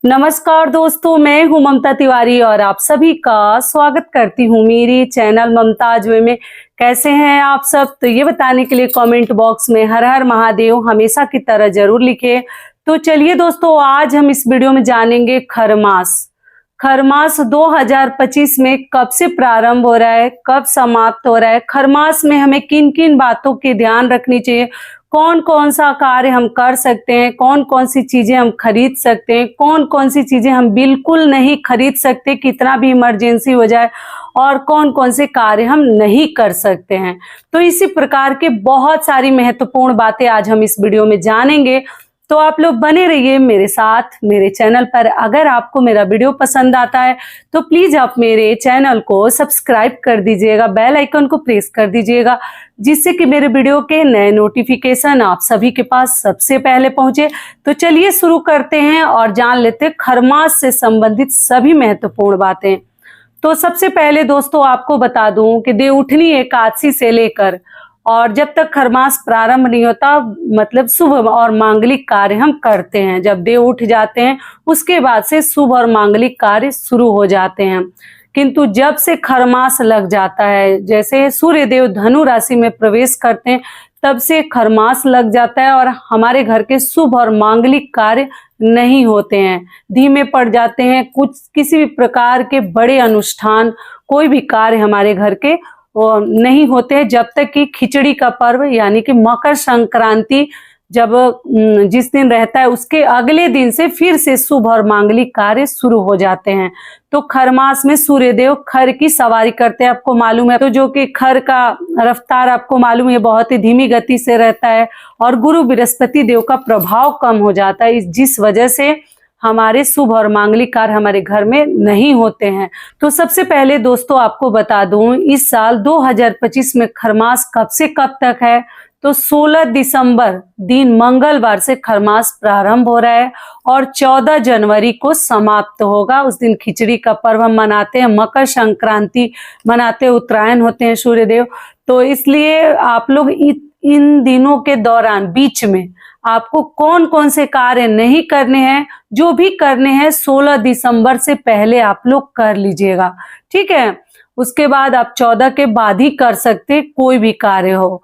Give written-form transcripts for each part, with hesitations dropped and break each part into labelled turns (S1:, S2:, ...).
S1: नमस्कार दोस्तों, मैं हूं ममता तिवारी और आप सभी का स्वागत करती हूं मेरी चैनल ममताज वे में। कैसे हैं आप सब? तो ये बताने के लिए कमेंट बॉक्स में हर हर महादेव हमेशा की तरह जरूर लिखिए। तो चलिए दोस्तों, आज हम इस वीडियो में जानेंगे खरमास। खरमास 2025 में कब से प्रारंभ हो रहा है, कब समाप्त हो रहा है, खरमास में हमें किन किन बातों की ध्यान रखनी चाहिए, कौन कौन सा कार्य हम कर सकते हैं, कौन कौन सी चीजें हम खरीद सकते हैं, कौन कौन सी चीजें हम बिल्कुल नहीं खरीद सकते कितना भी इमरजेंसी हो जाए, और कौन कौन से कार्य हम नहीं कर सकते हैं। तो इसी प्रकार के बहुत सारी महत्वपूर्ण बातें आज हम इस वीडियो में जानेंगे। तो आप लोग बने रहिए मेरे साथ मेरे चैनल पर। अगर आपको मेरा वीडियो पसंद आता है तो प्लीज आप मेरे चैनल को सब्सक्राइब कर दीजिएगा, बेल आइकन को प्रेस कर दीजिएगा, जिससे कि मेरे वीडियो के नए नोटिफिकेशन आप सभी के पास सबसे पहले पहुंचे। तो चलिए शुरू करते हैं और जान लेते हैं खरमास से संबंधित सभी महत्वपूर्ण बातें। तो सबसे पहले दोस्तों आपको बता दूं कि देवउठनी एकादशी से लेकर और जब तक खरमास प्रारंभ नहीं होता, मतलब शुभ और मांगलिक कार्य हम करते हैं। जब देव उठ जाते हैं उसके बाद से शुभ और मांगलिक कार्य शुरू हो जाते हैं। किंतु जब से खरमास लग जाता है, जैसे सूर्य देव धनु राशि में प्रवेश करते हैं, तब से खरमास लग जाता है और हमारे घर के शुभ और मांगलिक कार्य नहीं होते हैं, धीमे पड़ जाते हैं। कुछ किसी भी प्रकार के बड़े अनुष्ठान, कोई भी कार्य हमारे घर के नहीं होते हैं जब तक कि खिचड़ी का पर्व यानी कि मकर संक्रांति जब जिस दिन रहता है उसके अगले दिन से फिर से शुभ और मांगलिक कार्य शुरू हो जाते हैं। तो खरमास में सूर्यदेव खर की सवारी करते हैं, आपको मालूम है। तो जो कि खर का रफ्तार आपको मालूम है बहुत ही धीमी गति से रहता है और गुरु बृहस्पति देव का प्रभाव कम हो जाता है, जिस वजह से हमारे शुभ और मांगलिक कार्य हमारे घर में नहीं होते हैं। तो सबसे पहले दोस्तों आपको बता दूं, इस साल 2025 में खरमास कब से कब तक है। तो 16 दिसंबर दिन मंगलवार से खरमास प्रारंभ हो रहा है और 14 जनवरी को समाप्त होगा। उस दिन खिचड़ी का पर्व हम मनाते हैं, मकर संक्रांति मनाते हैं, उत्तरायण होते हैं सूर्यदेव। तो इसलिए आप लोग इन दिनों के दौरान बीच में आपको कौन कौन से कार्य नहीं करने हैं, जो भी करने हैं 16 दिसंबर से पहले आप लोग कर लीजिएगा, ठीक है। उसके बाद आप 14 के बाद ही कर सकते कोई भी कार्य हो।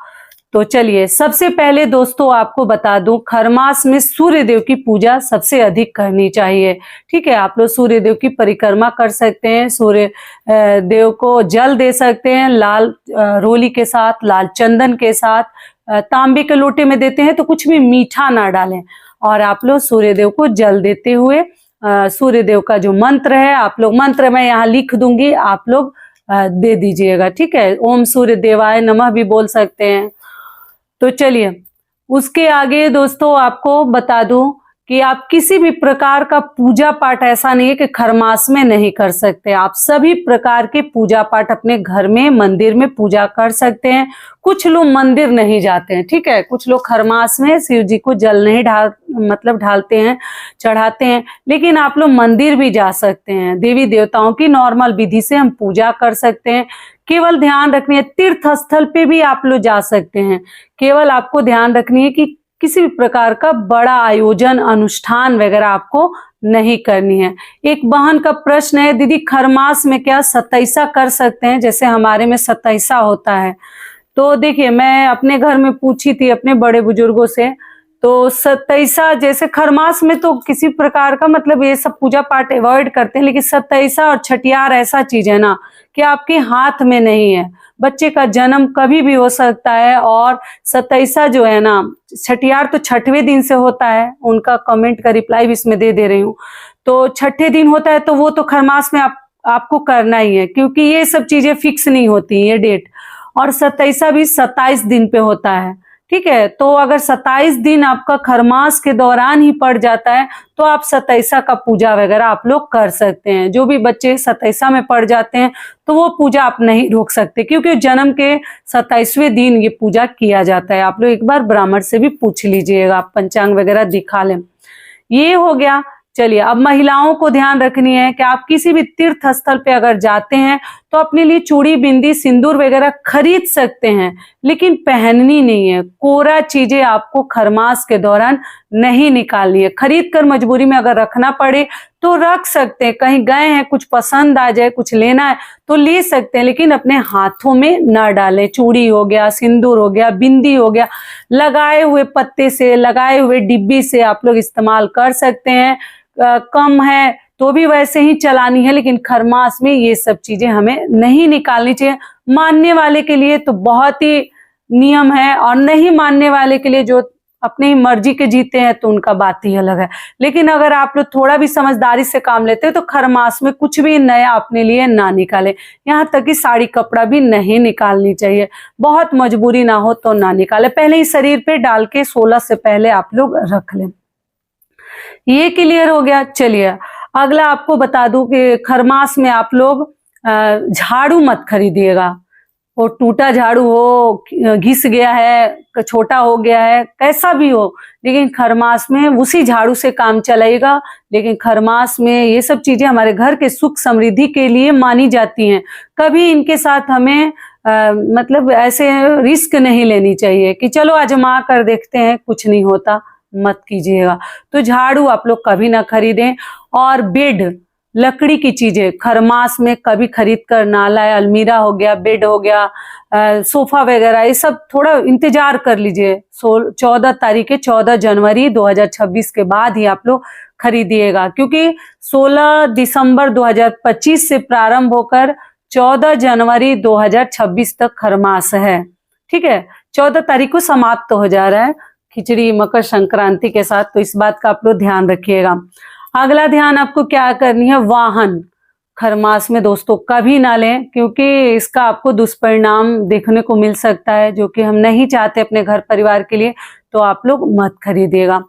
S1: तो चलिए सबसे पहले दोस्तों आपको बता दूं, खरमास में सूर्य देव की पूजा सबसे अधिक करनी चाहिए, ठीक है। आप लोग सूर्य देव की परिक्रमा कर सकते हैं, सूर्य देव को जल दे सकते हैं लाल रोली के साथ, लाल चंदन के साथ। तांबे के लोटे में देते हैं तो कुछ भी मीठा ना डालें और आप लोग सूर्य देव को जल देते हुए सूर्य देव का जो मंत्र है, आप लोग मंत्र मैं यहाँ लिख दूंगी, आप लोग दे दीजिएगा, ठीक है। ओम सूर्य देवाय नमः भी बोल सकते हैं। तो चलिए उसके आगे दोस्तों आपको बता दूं कि आप किसी भी प्रकार का पूजा पाठ ऐसा नहीं है कि खरमास में नहीं कर सकते। आप सभी प्रकार के पूजा पाठ अपने घर में मंदिर में पूजा कर सकते हैं। कुछ लोग मंदिर नहीं जाते हैं, ठीक है। कुछ लोग खरमास में शिव जी को जल नहीं ढालते हैं, चढ़ाते हैं, लेकिन आप लोग मंदिर भी जा सकते हैं। देवी देवताओं की नॉर्मल विधि से हम पूजा कर सकते हैं। केवल ध्यान रखनी है, तीर्थ स्थल पे भी आप लोग जा सकते हैं। केवल आपको ध्यान रखनी है कि किसी भी प्रकार का बड़ा आयोजन अनुष्ठान वगैरह आपको नहीं करनी है। एक बहन का प्रश्न है, दीदी खरमास में क्या सतैसा कर सकते हैं, जैसे हमारे में सतैसा होता है। तो देखिए मैं अपने घर में पूछी थी अपने बड़े बुजुर्गों से, तो सतैसा जैसे खरमास में तो किसी प्रकार का मतलब ये सब पूजा पाठ अवॉइड करते हैं, लेकिन सतैसा और छठियार ऐसा चीज है ना कि आपके हाथ में नहीं है। बच्चे का जन्म कभी भी हो सकता है और सतैसा जो है ना, छठियार तो 6वें दिन से होता है। उनका कमेंट का रिप्लाई भी इसमें दे रही हूँ। तो 6ठे दिन होता है तो वो तो खरमास में आपको करना ही है, क्योंकि ये सब चीजें फिक्स नहीं होती ये डेट। और सतैसा भी 27 दिन पे होता है, ठीक है। तो अगर 27 दिन आपका खरमास के दौरान ही पड़ जाता है तो आप सतैसा का पूजा वगैरह आप लोग कर सकते हैं। जो भी बच्चे सतैसा में पड़ जाते हैं तो वो पूजा आप नहीं रोक सकते, क्योंकि जन्म के 27वें दिन ये पूजा किया जाता है। आप लोग एक बार ब्राह्मण से भी पूछ लीजिएगा, आप पंचांग वगैरह दिखा लें। ये हो गया। चलिए अब महिलाओं को ध्यान रखनी है कि आप किसी भी तीर्थ स्थल पे अगर जाते हैं तो तो अपने लिए चूड़ी बिंदी सिंदूर वगैरह खरीद सकते हैं, लेकिन पहननी नहीं है। कोरा चीजें आपको खरमास के दौरान नहीं निकालनी है। खरीद कर मजबूरी में अगर रखना पड़े तो रख सकते हैं, कहीं गए हैं कुछ पसंद आ जाए कुछ लेना है तो ले सकते हैं, लेकिन अपने हाथों में ना डालें। चूड़ी हो गया, सिंदूर हो गया, बिंदी हो गया, लगाए हुए पत्ते से, लगाए हुए डिब्बी से आप लोग इस्तेमाल कर सकते हैं। कम है तो भी वैसे ही चलानी है, लेकिन खरमास में ये सब चीजें हमें नहीं निकालनी चाहिए। मानने वाले के लिए तो बहुत ही नियम है, और नहीं मानने वाले के लिए जो अपनी मर्जी के जीते हैं तो उनका बात ही अलग है। लेकिन अगर आप लोग थोड़ा भी समझदारी से काम लेते हैं तो खरमास में कुछ भी नया अपने लिए ना निकालें। यहाँ तक कि साड़ी कपड़ा भी नहीं निकालनी चाहिए, बहुत मजबूरी ना हो तो ना निकालें। पहले ही शरीर पे डाल के 16 से पहले आप लोग रख लें। ये क्लियर हो गया। चलिए अगला आपको बता दूं कि खरमास में आप लोग झाड़ू मत खरीदिएगा। वो टूटा झाड़ू हो, घिस गया है, छोटा हो गया है, कैसा भी हो, लेकिन खरमास में उसी झाड़ू से काम चलाएगा। लेकिन खरमास में ये सब चीजें हमारे घर के सुख समृद्धि के लिए मानी जाती हैं। कभी इनके साथ हमें मतलब ऐसे रिस्क नहीं लेनी चाहिए कि चलो आजमा कर देखते हैं, कुछ नहीं होता, मत कीजिएगा। तो झाड़ू आप लोग कभी ना खरीदें। और बेड, लकड़ी की चीजें खरमास में कभी खरीद कर ना लाए। अलमीरा हो गया, बेड हो गया, सोफा वगैरह, ये सब थोड़ा इंतजार कर लीजिए। 14 तारीख के 14 जनवरी 2026 के बाद ही आप लोग खरीदिएगा, क्योंकि 16 दिसंबर 2025 से प्रारंभ होकर 14 जनवरी 2026 तक खरमास है। ठीक है, 14 तारीख को समाप्त हो जा रहा है खिचड़ी मकर संक्रांति के साथ, तो इस बात का आप लोग ध्यान रखिएगा। अगला ध्यान आपको क्या करनी है, वाहन खरमास में दोस्तों कभी ना लें, क्योंकि इसका आपको दुष्परिणाम देखने को मिल सकता है, जो कि हम नहीं चाहते अपने घर परिवार के लिए, तो आप लोग मत खरीदिएगा।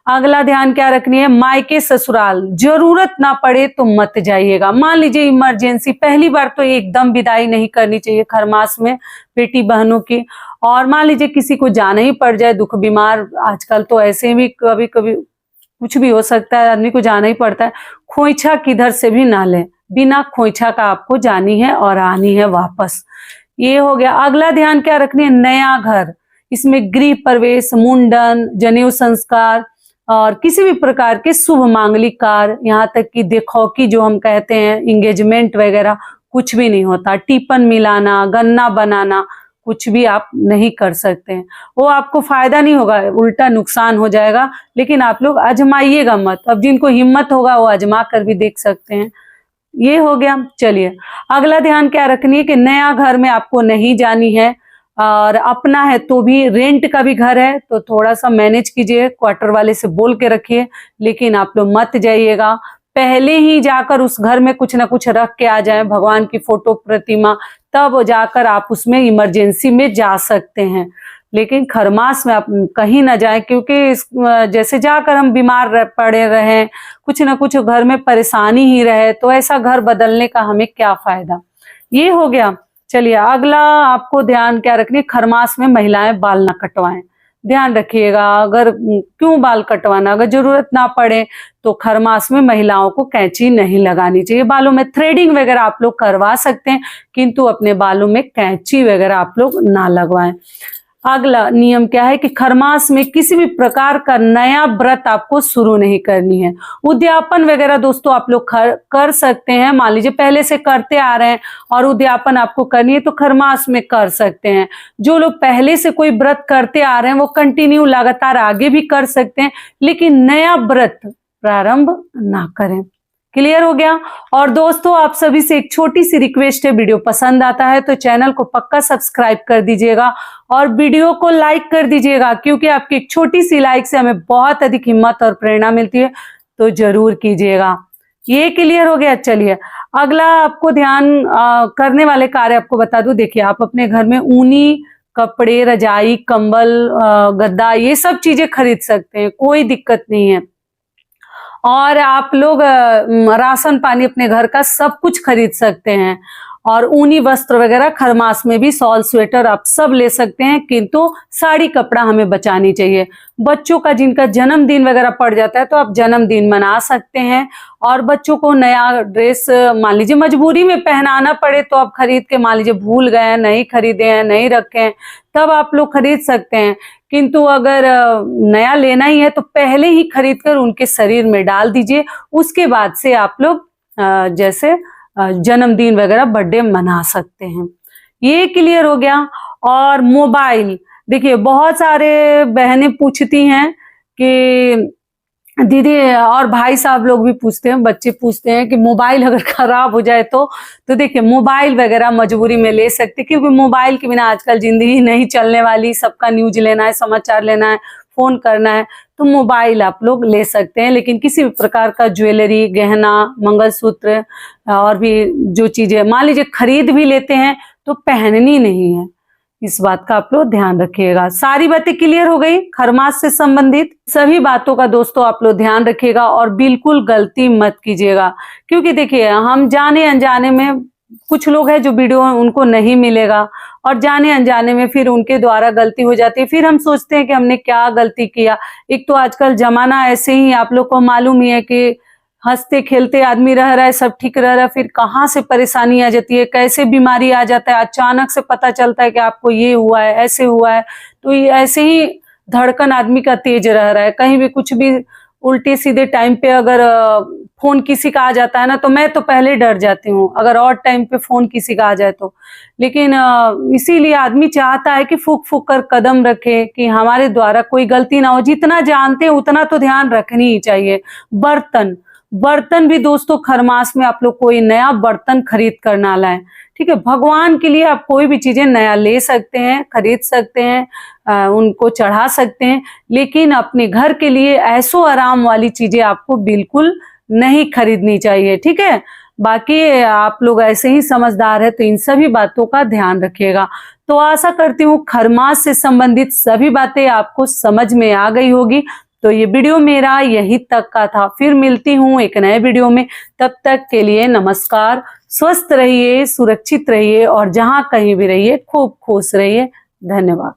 S1: अगला ध्यान क्या रखनी है, मायके ससुराल जरूरत ना पड़े तो मत जाइएगा। मान लीजिए इमरजेंसी, पहली बार तो एकदम विदाई नहीं करनी चाहिए खरमास में बेटी बहनों की। और मान लीजिए किसी को जाना ही पड़ जाए, दुख बीमार, आजकल तो ऐसे भी कभी कभी कुछ भी हो सकता है, आदमी को जाना ही पड़ता है। खोइछा किधर से भी ना लें, बिना खोइछा का आपको जानी है और आनी है वापस। ये हो गया। अगला ध्यान क्या रखनी है, नया घर, इसमें गृह प्रवेश, मुंडन, जनेऊ संस्कार और किसी भी प्रकार के शुभ मांगलिक कार्य, यहाँ तक कि देखौकी जो हम कहते हैं, इंगेजमेंट वगैरह कुछ भी नहीं होता। टीपन मिलाना, गन्ना बनाना, कुछ भी आप नहीं कर सकते हैं। वो आपको फायदा नहीं होगा, उल्टा नुकसान हो जाएगा। लेकिन आप लोग आजमाइएगा मत। अब जिनको हिम्मत होगा वो आजमा कर भी देख सकते हैं। ये हो गया। चलिए अगला ध्यान क्या रखनी है कि नया घर में आपको नहीं जानी है, और अपना है तो भी, रेंट का भी घर है तो थोड़ा सा मैनेज कीजिए, क्वार्टर वाले से बोल के रखिए, लेकिन आप लोग मत जाइएगा। पहले ही जाकर उस घर में कुछ ना कुछ रख के आ जाए, भगवान की फोटो प्रतिमा, तब जाकर आप उसमें इमरजेंसी में जा सकते हैं। लेकिन खरमास में आप कहीं ना जाएं, क्योंकि जैसे जाकर हम बीमार पड़े रहे, कुछ ना कुछ घर में परेशानी ही रहे, तो ऐसा घर बदलने का हमें क्या फायदा। ये हो गया। चलिए अगला आपको ध्यान क्या रखनी है, खरमास में महिलाएं बाल ना कटवाएं। ध्यान रखिएगा, अगर क्यों बाल कटवाना, अगर जरूरत ना पड़े तो खरमास में महिलाओं को कैंची नहीं लगानी चाहिए। बालों में थ्रेडिंग वगैरह आप लोग करवा सकते हैं, किंतु अपने बालों में कैंची वगैरह आप लोग ना लगवाएं। अगला नियम क्या है कि खरमास में किसी भी प्रकार का नया व्रत आपको शुरू नहीं करनी है। उद्यापन वगैरह दोस्तों आप लोग कर सकते हैं। मान लीजिए पहले से करते आ रहे हैं और उद्यापन आपको करनी है तो खरमास में कर सकते हैं। जो लोग पहले से कोई व्रत करते आ रहे हैं वो कंटिन्यू लगातार आगे भी कर सकते हैं, लेकिन नया व्रत प्रारंभ ना करें। क्लियर हो गया। और दोस्तों आप सभी से एक छोटी सी रिक्वेस्ट है, वीडियो पसंद आता है तो चैनल को पक्का सब्सक्राइब कर दीजिएगा और वीडियो को लाइक कर दीजिएगा, क्योंकि आपकी एक छोटी सी लाइक से हमें बहुत अधिक हिम्मत और प्रेरणा मिलती है, तो जरूर कीजिएगा। ये क्लियर हो गया। चलिए अगला आपको ध्यान करने वाले कार्य आपको बता दूं। देखिए आप अपने घर में ऊनी कपड़े, रजाई, कंबल, गद्दा, ये सब चीजें खरीद सकते हैं, कोई दिक्कत नहीं है। और आप लोग राशन पानी अपने घर का सब कुछ खरीद सकते हैं। और ऊनी वस्त्र वगैरह खरमास में भी शॉल स्वेटर आप सब ले सकते हैं, किंतु साड़ी कपड़ा हमें बचानी चाहिए। बच्चों का जिनका जन्मदिन वगैरह पड़ जाता है तो आप जन्मदिन मना सकते हैं, और बच्चों को नया ड्रेस मान लीजिए मजबूरी में पहनाना पड़े तो आप खरीद के, मान लीजिए भूल गए हैं, नहीं खरीदे हैं, नहीं रखे हैं, तब आप लोग खरीद सकते हैं। किंतु अगर नया लेना ही है तो पहले ही खरीद कर उनके शरीर में डाल दीजिए, उसके बाद से आप लोग जैसे जन्मदिन वगैरह बर्थडे मना सकते हैं। ये क्लियर हो गया। और मोबाइल, देखिए बहुत सारे बहनें पूछती हैं कि दीदी, और भाई साहब लोग भी पूछते हैं, बच्चे पूछते हैं कि मोबाइल अगर खराब हो जाए तो देखिए मोबाइल वगैरह मजबूरी में ले सकते, क्योंकि मोबाइल के बिना आजकल जिंदगी नहीं चलने वाली। सबका न्यूज लेना है, समाचार लेना है, फोन करना है, तो मोबाइल आप लोग ले सकते हैं। लेकिन किसी भी प्रकार का ज्वेलरी, गहना, मंगलसूत्र और भी जो चीजें मान लीजिए खरीद भी लेते हैं तो पहननी नहीं है, इस बात का आप लोग ध्यान रखिएगा। सारी बातें क्लियर हो गई खरमास से संबंधित सभी बातों का दोस्तों आप लोग ध्यान रखिएगा, और बिल्कुल गलती मत कीजिएगा। क्योंकि देखिए हम जाने अनजाने में, कुछ लोग हैं जो वीडियो उनको नहीं मिलेगा, और जाने अनजाने में फिर उनके द्वारा गलती हो जाती है, फिर हम सोचते हैं कि हमने क्या गलती किया। एक तो आजकल जमाना ऐसे ही, आप लोग को मालूम ही है कि हंसते खेलते आदमी रह रहा है, सब ठीक रह रहा है, फिर कहाँ से परेशानी आ जाती है, कैसे बीमारी आ जाता है, अचानक से पता चलता है कि आपको ये हुआ है, ऐसे हुआ है। तो ये ऐसे ही धड़कन आदमी का तेज रह रहा है, कहीं भी कुछ भी उल्टे सीधे टाइम पे अगर फोन किसी का आ जाता है ना, तो मैं तो पहले डर जाती हूँ अगर और टाइम पे फोन किसी का आ जाए तो। लेकिन इसीलिए आदमी चाहता है कि फूक फूक कर कदम रखे कि हमारे द्वारा कोई गलती ना हो। जितना जानते हैं उतना तो ध्यान रखनी ही चाहिए। बर्तन भी दोस्तों खरमास में आप लोग कोई नया बर्तन खरीद कर ना लाएं, ठीक है। भगवान के लिए आप कोई भी चीजें नया ले सकते हैं, खरीद सकते हैं, उनको चढ़ा सकते हैं, लेकिन अपने घर के लिए ऐशो आराम वाली चीजें आपको बिल्कुल नहीं खरीदनी चाहिए, ठीक है। बाकी आप लोग ऐसे ही समझदार है तो इन सभी बातों का ध्यान रखिएगा। तो आशा करती हूँ खरमास से संबंधित सभी बातें आपको समझ में आ गई होगी। तो ये वीडियो मेरा यही तक का था, फिर मिलती हूँ एक नए वीडियो में। तब तक के लिए नमस्कार। स्वस्थ रहिए, सुरक्षित रहिए, और जहां कहीं भी रहिए खूब खुश रहिए। धन्यवाद।